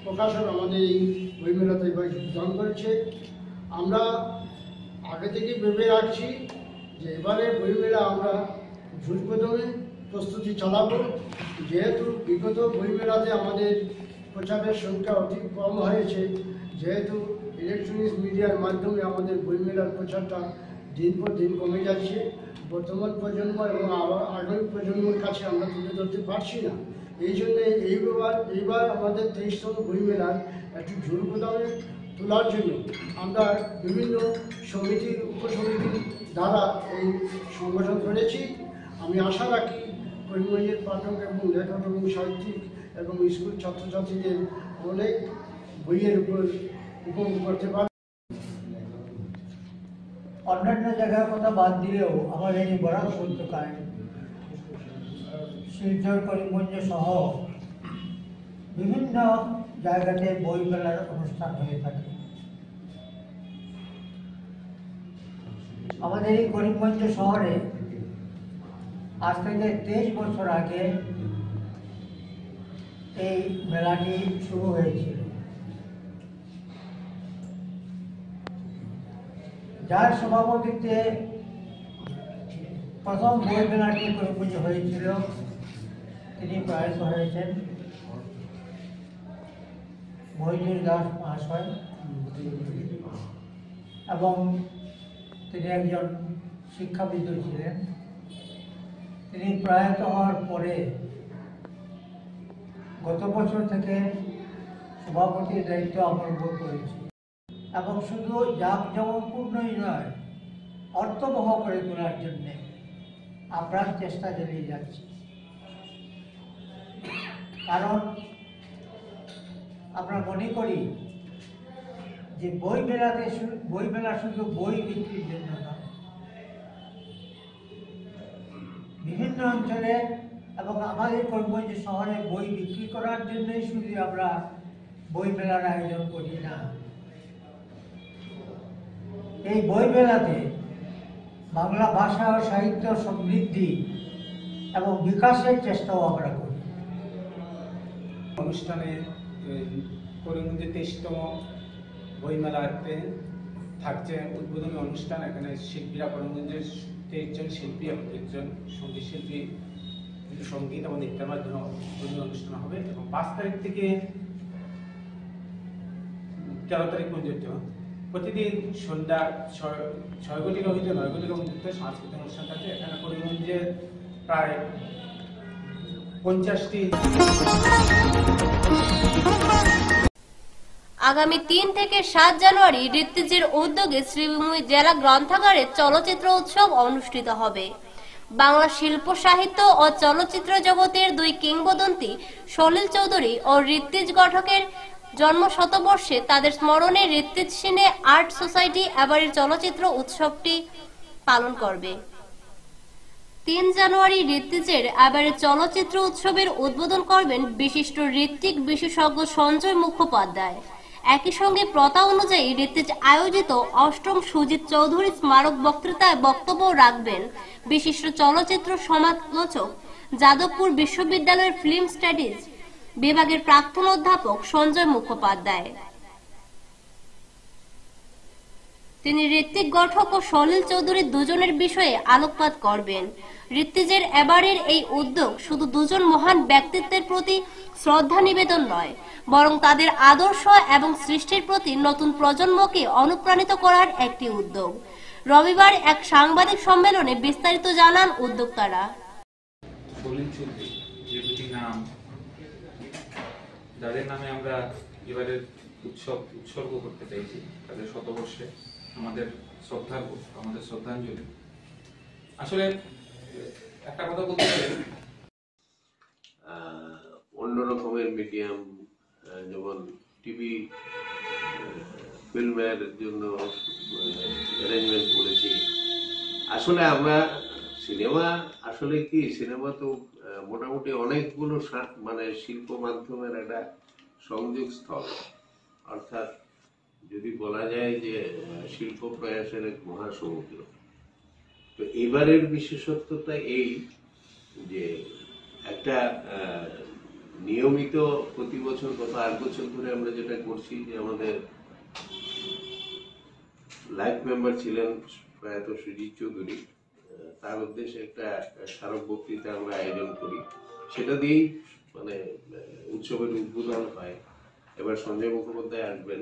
প্রকাশক আমাদের এই বইমেলাতে যোগদান করেছে। আমরা আগে থেকে ভেবে রাখছি যে এবারে বইমেলা আমরা জোরকদমে প্রস্তুতি চালাবো। যেহেতু বিগত বইমেলাতে আমাদের প্রচারের সংখ্যা অতি কম হয়েছে, যেহেতু ইলেকট্রনিক্স মিডিয়ার মাধ্যমে আমাদের বইমেলার প্রচারটা দিন পর দিন কমে যাচ্ছে, বর্তমান প্রজন্ম এবং আগামী প্রজন্মের কাছে আমরা তুলে ধরতে পারছি না। এই জন্যে এইবার আমাদের 23তম বইমেলার একটু জোরকদমে তোলার জন্য আমরা বিভিন্ন সমিতির, উপসমিতির দ্বারা এই সংগঠন করেছি। আমি আশা রাখি করিমগঞ্জের পাঠক এবং লেখক এবং সাহিত্যিক এবং স্কুল ছাত্রছাত্রীদের অনেক বইয়ের উপর উপভোগ করতে পারে। অন্যান্য জায়গার কথা বাদ দিলেও আমাদের এই বরাক উপত্যকায় শিলচর, করিমগঞ্জ সহ বিভিন্ন জায়গাতে বই মেলার অনুষ্ঠান হয়ে থাকে। আমাদের এই করিমগঞ্জ শহরে আজ থেকে 23 বছর আগে এই মেলাটি শুরু হয়েছিল, যার সভাপতিত্বে প্রথম বই মেলাটি করিমগঞ্জে হয়েছিল তিনি প্রয়াত হয়েছেন মহিজুর দাস মহাশয়, এবং তিনি একজন শিক্ষাবিদ ছিলেন। তিনি প্রয়াত হওয়ার পরে গত বছর থেকে সভাপতির দায়িত্ব অবলম্বন করেছি, এবং শুধু জাঁকজমকপূর্ণই নয়, অর্থবহ করে তোলার জন্যে আমরা চেষ্টা চালিয়ে যাচ্ছি। কারণ আমরা মনে করি যে বই মেলা শুধু বই বিক্রির জন্য নয়, বিভিন্ন অঞ্চলে এবং আমাদের করিমগঞ্জ শহরে বই বিক্রি করার জন্যই শুধু আমরা বই মেলার আয়োজন করি না। এই বই মেলাতে বাংলা ভাষা ও সাহিত্য সমৃদ্ধি এবং বিকাশের চেষ্টাও আমরা করি। অনুষ্ঠানে করিমগঞ্জের 23তম বইমেলাতে থাকছে উদ্বোধনী অনুষ্ঠান। এখানে শিল্পীরা করিমগঞ্জের 23 জন শিল্পী এবং 1 জন সঙ্গীত শিল্পী সঙ্গীত এবং নৃত্যের মাধ্যমে উদ্বোধনী অনুষ্ঠান হবে, এবং 5 তারিখ থেকে 13 তারিখ পর্যন্ত প্রতিদিন সন্ধ্যা 6 কোটি রহিত 9 কোটি রহিত সাংস্কৃতিক অনুষ্ঠান থাকছে। এখানে করিমগঞ্জের প্রায় 50টি। আগামী 3 থেকে 7 জানুয়ারি ঋত্বিজের উদ্যোগে শ্রীভূমি জেলা গ্রন্থাগারে চলচ্চিত্র উৎসব অনুষ্ঠিত হবে। বাংলা শিল্প সাহিত্য ও চলচ্চিত্র জগতের 2 কিংবদন্তি সলিল চৌধুরী ও ঋত্বিজ ঘটকের জন্ম শতবর্ষে তাদের স্মরণে ঋত্বিজ সিনে আর্ট সোসাইটি এবারের চলচ্চিত্র উৎসবটি পালন করবে। 3 জানুয়ারি ঋত্বিজের এবারের চলচ্চিত্র উৎসবের উদ্বোধন করবেন বিশিষ্ট ঋত্বিক বিশেষজ্ঞ সঞ্জয় মুখোপাধ্যায়। একই সঙ্গে প্রথা অনুযায়ী ঋত্বিজ আয়োজিত 8ম সুজিত চৌধুরী স্মারক বক্তৃতায় বক্তব্য রাখবেন বিশিষ্ট চলচ্চিত্র সমালোচক যাদবপুর বিশ্ববিদ্যালয়ের ফিল্ম স্টাডিজ বিভাগের প্রাক্তন অধ্যাপক সঞ্জয় মুখোপাধ্যায়। তিনি ঋত্বিক ঘটক ও সলিল চৌধুরী দুজনের বিষয়ে আলোকপাত করবেন। ঋত্বিজের এবারের এই উদ্যোগ শুধু দুজন মহান ব্যক্তিত্বের প্রতি শ্রদ্ধা নিবেদন নয়, বরং তাদের আদর্শ এবং সৃষ্টির প্রতি নতুন প্রজন্মকে অনুপ্রাণিত করার একটি উদ্যোগ। রবিবার এক সাংবাদিক সম্মেলনে বিস্তারিত জানান উদ্যোক্তারা। সলিল চৌধুরী যে দুটি নাম, যাদের নামে আমরা এবারের উৎসর্গ করতে চাইছি, তাদের শতবর্ষে আমাদের শ্রদ্ধাঞ্জলি। আসলে একটা কথা বলতে গেলে অন্য রকমের মিডিয়াম, যেমন টিভি ফিল্মের জন্য অ্যারেঞ্জমেন্ট করেছি। আসলে আমরা সিনেমা, আসলে কি সিনেমা তো মোটামুটি অনেকগুলো মানে শিল্প মাধ্যমের একটা সংযোগ স্থল, অর্থাৎ যদি বলা যায় যে শিল্প প্রয়াসের এক মহাসমুদ্র। তো এবারের বিশেষত্বতা এই যে একটা নিয়মিত প্রতি বছর গত 8 বছর ধরে আমরা যেটা করছি, যে আমাদের লাইফ মেম্বার ছিলেন প্রয়াত সুজিত চৌধুরী, তার উদ্দেশ্যে একটা স্মারক বক্তৃতা আমরা আয়োজন করি। সেটা দিয়েই মানে উৎসবের উদ্বোধন হয়। এবার সঞ্জয় মুখোপাধ্যায় আসবেন।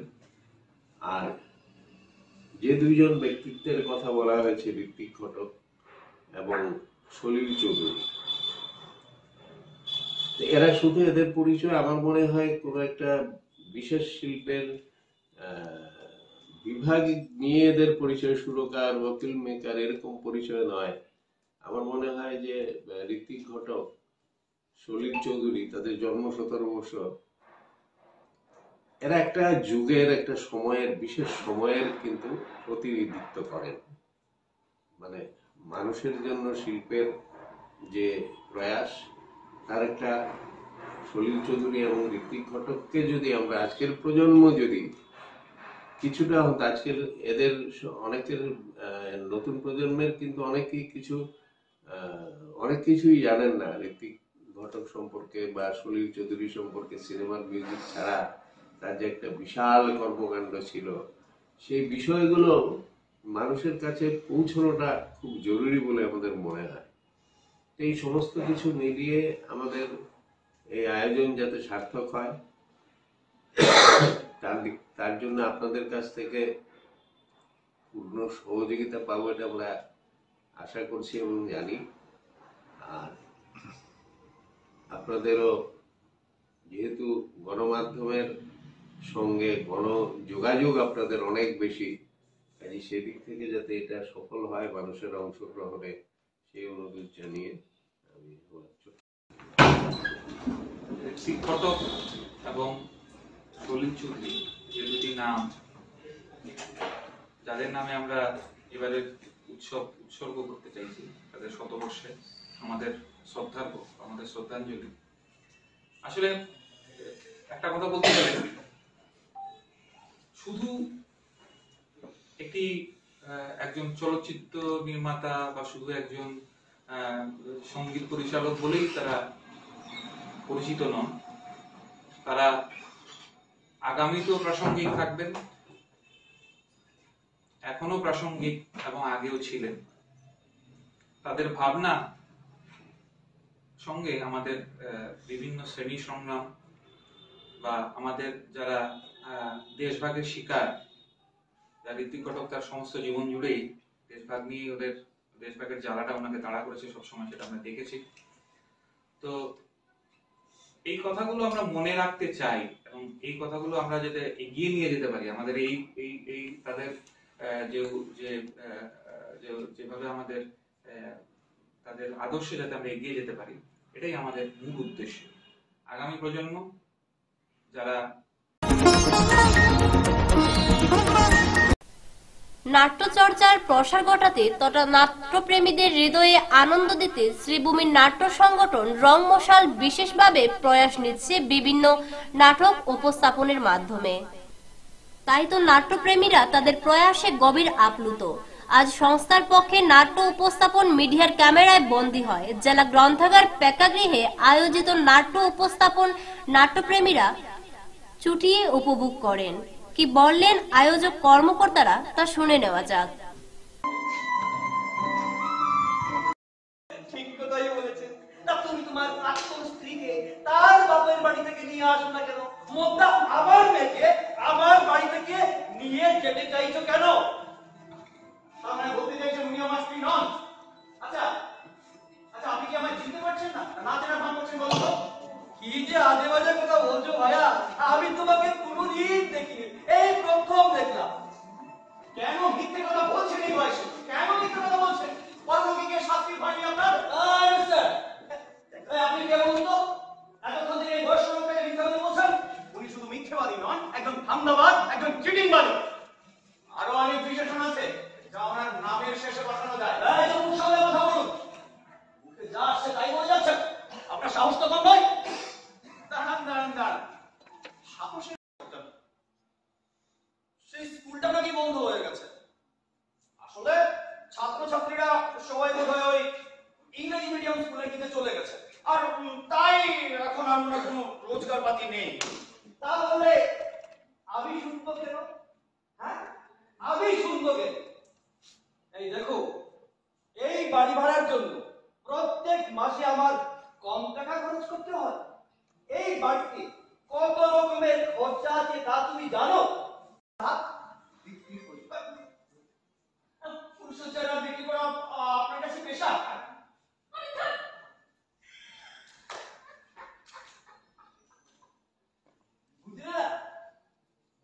আর যে 2 জন ব্যক্তিত্বের কথা বলা হয়েছে, ঋত্বিক ঘটক এবং সলিল চৌধুরী, এরা শুধু এদের পরিচয় আমার মনে হয় কোনো একটা বিশেষ শিল্পের বিভাগ নিয়ে এদের পরিচয়, সুরকার বা ফিল্ম মেকার এরকম পরিচয় নয়। আমার মনে হয় যে ঋত্বিক ঘটক, সলিল চৌধুরী, তাদের জন্ম 17 বর্ষ, এরা একটা যুগের, একটা সময়ের, বিশেষ সময়ের কিন্তু প্রতিনিধিত্ব করেন। মানে মানুষের জন্য শিল্পের যে প্রয়াস, তার একটা সলিল চৌধুরী এবং ঋত্বিক ঘটককে যদি আমরা আজকের প্রজন্ম যদি কিছুটা হতো, আজকের এদের অনেকের নতুন প্রজন্মের কিন্তু অনেক কিছুই জানেন না ঋত্বিক ঘটক সম্পর্কে বা সলিল চৌধুরী সম্পর্কে সিনেমার মিউজিক ছাড়া তার যে একটা বিশাল কর্মকাণ্ড ছিল, সেই বিষয়গুলো মানুষের কাছে পৌঁছানোটা খুব জরুরি বলে আমাদের মনে হয়। এই সমস্ত কিছু মিলিয়ে আমাদের এই আয়োজন যাতে সার্থক হয় তার জন্য আপনাদের কাছ থেকে পূর্ণ সহযোগিতা পাবো এটা আমরা আশা করছি এবং জানি। আর আপনাদেরও যেহেতু গণমাধ্যমের সঙ্গে গণযোগাযোগ আপনাদের অনেক বেশি, কাজে সেদিক থেকে যাতে এটা সফল হয় মানুষের অংশগ্রহণে, সেই অনুরোধ জানিয়ে আমি ঘটক এবং সলিল চৌধুরী যে দুটি নাম, যাদের নামে আমরা এবারের উৎসর্গ করতে চাইছি তাদের শতবর্ষে আমাদের শ্রদ্ধাঞ্জলি। আসলে একটা কথা বলতে গেলে শুধু একজন চলচ্চিত্র নির্মাতা বা শুধু একজন সঙ্গীত পরিচালক বলেই তারা পরিচিত নন, তারা আগামীতেও প্রাসঙ্গিক থাকবেন, এখনো প্রাসঙ্গিক এবং আগেও ছিলেন। তাদের ভাবনা সঙ্গে আমাদের বিভিন্ন শ্রেণী সংগ্রাম বা আমাদের যারা দেশভাগের শিকার, যার ঋত্বিক ঘটক তার সমস্ত জীবন জুড়েই দেশভাগ নিয়ে ওদের দেশভাগের জ্বালাটা ওনাকে তাড়া করেছে সবসময়, সেটা আমরা দেখেছি। তো এই কথাগুলো আমরা মনে রাখতে চাই এবং এই কথাগুলো আমরা যাতে এগিয়ে নিয়ে যেতে পারি, আমাদের এই তাদের যেভাবে আমাদের তাদের আদর্শে যাতে আমরা এগিয়ে যেতে পারি, এটাই আমাদের মূল উদ্দেশ্য। আগামী প্রজন্ম যারা নাট্যচর্চার প্রসার ঘটাতে তথা নাট্যপ্রেমীদের হৃদয়ে আনন্দ দিতে শ্রীভূমির নাট্য সংগঠন রংমশাল বিশেষভাবে প্রয়াস নিচ্ছে বিভিন্ন নাটক উপস্থাপনের মাধ্যমে। তাই তো নাট্যপ্রেমীরা তাদের প্রয়াসে গভীর আপ্লুত। আজ সংস্থার পক্ষে নাট্য উপস্থাপন মিডিয়ার ক্যামেরায় বন্দী হয়। জেলা গ্রন্থাগার প্রেক্ষাগৃহে আয়োজিত নাট্য উপস্থাপন নাট্যপ্রেমীরা চুটিয়ে উপভোগ করেন। কি বললেন আয়োজক কর্মকর্তারা তা শুনে নেওয়া যাক। ঠিক কথাই বলেছেন। তা তুমি তোমার প্রাক্তন স্ত্রীকে তার বাপের বাড়ি থেকে নিয়ে আসো না কেন? মোদ্দা আমার মেয়েকে আমার বাড়ি থেকে নিয়ে যেতে চাইছো কেন? তার বলতে চাইছেন উনি আমার স্ত্রী নন? আচ্ছা আচ্ছা, আপনি কি আমায় চিনতে পারছেন না? না চেনার ভান করছেন বলো তো? কি যে আজে বাজে কথা বলছো ভাইয়া, আমি তোমাকে কোনোদিন দেখিনি, এই প্রথম দেখলাম। কেন মিথ্যে কথা বলছেন এই বয়সে? কেন মিথ্যে কথা বলছেন? পরলোকে শাস্তি হয়নি আপনার? আপনি কে বলুন তো? এতক্ষণ থেকে এই বয়স্ক লোকটাকে মিথ্যে কথা বলছেন। উনি শুধু মিথ্যেবাদী নন, একজন ধান্দাবাজ, একজন চিটিংবাজ। আরো অনেক বিশেষণ আছে যা ওনার নামের শেষে বসানো যায়। মুখ সামনে কথা বলুন, মুখে যা আসছে তাই বলে যাচ্ছেন। আপনার সাহস তো কম নয়। দাঁড়ান দাঁড়ান দাঁড়ান, সাহসের সেই স্কুলটা নাকি বন্ধ হয়ে গেছে। আসলে ছাত্রছাত্রীরা সবাই বোধহয় ওই ইংরেজি মিডিয়াম স্কুলের দিকে চলে গেছে, আর তাই এখন আমরা কোনো রোজগার পাতি নেই। তাহলে আমি শুনবো কেন? হ্যাঁ, আমি শুনবো কেন? এই দেখো, এই বাড়ি ভাড়ার জন্য প্রত্যেক মাসে আমার কম টাকা খরচ করতে হয়। এই বাড়িতে কত রকমের খরচা আছে তা তুমি জানো? পুরুষেরা বিক্রি করা আপনার কাছে পেশা?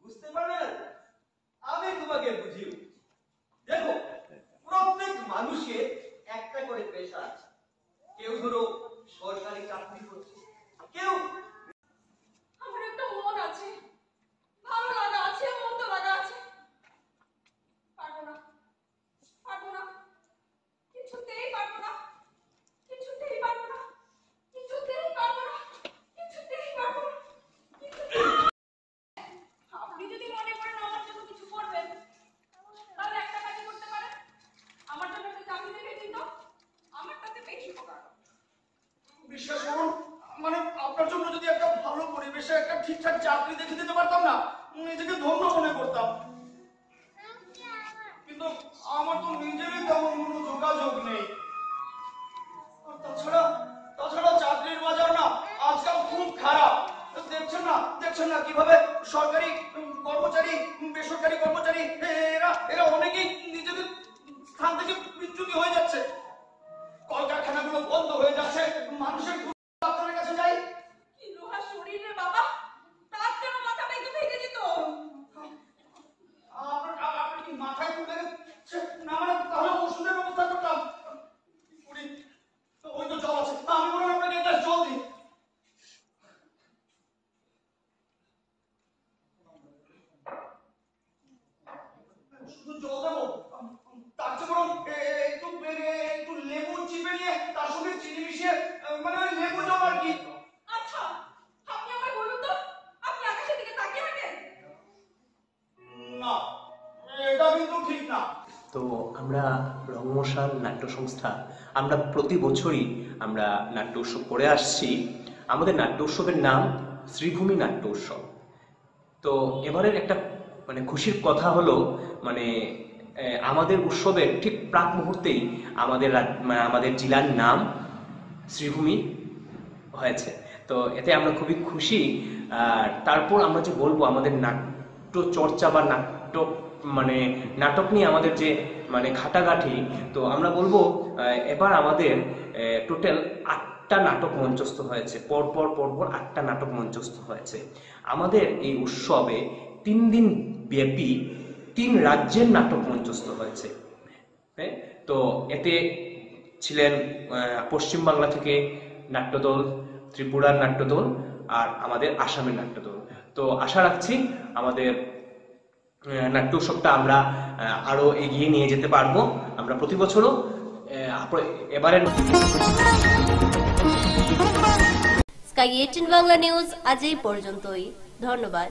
বুঝতে পারবে না? আমি তোমাকে বুঝিয়ে দেখো, প্রত্যেক মানুষের একটা করে পেশা আছে। কেউ ধরো সরকারি চাকরি করছে, কেউ আমার একটা মন আছে, ভালো লাগে চাকরি দেখে দিতে পারতাম না, নিজেকে ধন্য মনে করতাম। কিন্তু আমার তো নিজেরই তেমন কোনো যোগাযোগ নেই। আর তাছাড়া চাকরির বাজার না আজকাল খুব খারাপ। দেখছেন না কিভাবে সরকারি কর্মচারী, বেসরকারি কর্মচারী এরা অনেকেই নিজেদের স্থান থেকে বিচ্যুত হয়ে যাচ্ছে। কলকারখানাগুলো বন্ধ হয়ে যাচ্ছে, মানুষের ডাক্তারের কাছে যাই। কি লোহা শরীর রে বাবা, তার কেন মাথাটা একটু ভেঙে যেত। আপনার কি মাথায় তুলে না, মানে তাহলে ওষুধের ব্যবস্থা করতাম। ওই তো জল আছে, আমি বললাম আপনাকে একটা জল দিই। শুধু জল দেবো? তার চেয়ে বরং একটু লেবু চিপে নিয়ে তার সঙ্গে চিনি মিশিয়ে, মানে ওই লেবু জল আর কি। আচ্ছা, আপনি আমায় বলুন তো, আপনি আকাশের দিকে তাকিয়ে হাঁটেন? না, এটা কিন্তু ঠিক না। তো আমরা রংমশাল নাট্য সংস্থা, আমরা প্রতি বছরই আমরা নাট্য উৎসব করে আসছি। আমাদের নাট্য উৎসবের নাম শ্রীভূমি নাট্য উৎসব। তো এবারের একটা মানে খুশির কথা হলো, মানে আমাদের উৎসবের ঠিক প্রাক মুহূর্তেই আমাদের জেলার নাম শ্রীভূমি হয়েছে। তো এতে আমরা খুবই খুশি। আর তারপর আমরা যে বলবো আমাদের নাট্য চর্চা বা নাটক নিয়ে আমাদের যে মানে ঘাটাঘাটি, তো আমরা বলবো এবার আমাদের টোটাল 8টা নাটক মঞ্চস্থ হয়েছে, পরপর 8টা নাটক মঞ্চস্থ হয়েছে। আমাদের এই উৎসবে 3 দিন ব্যাপী 3 রাজ্যের নাটক মঞ্চস্থ হয়েছে। তো এতে ছিলেন পশ্চিমবাংলা থেকে নাট্যদল, ত্রিপুরার নাট্যদল আর আমাদের আসামের নাট্যদল। তো আশা রাখছি আমাদের নাট্য উৎসবটা আমরা আরো এগিয়ে নিয়ে যেতে পারবো। আমরা প্রতি বছরও এবারে স্কাই 18 বাংলা নিউজ আজ এই পর্যন্তই। ধন্যবাদ।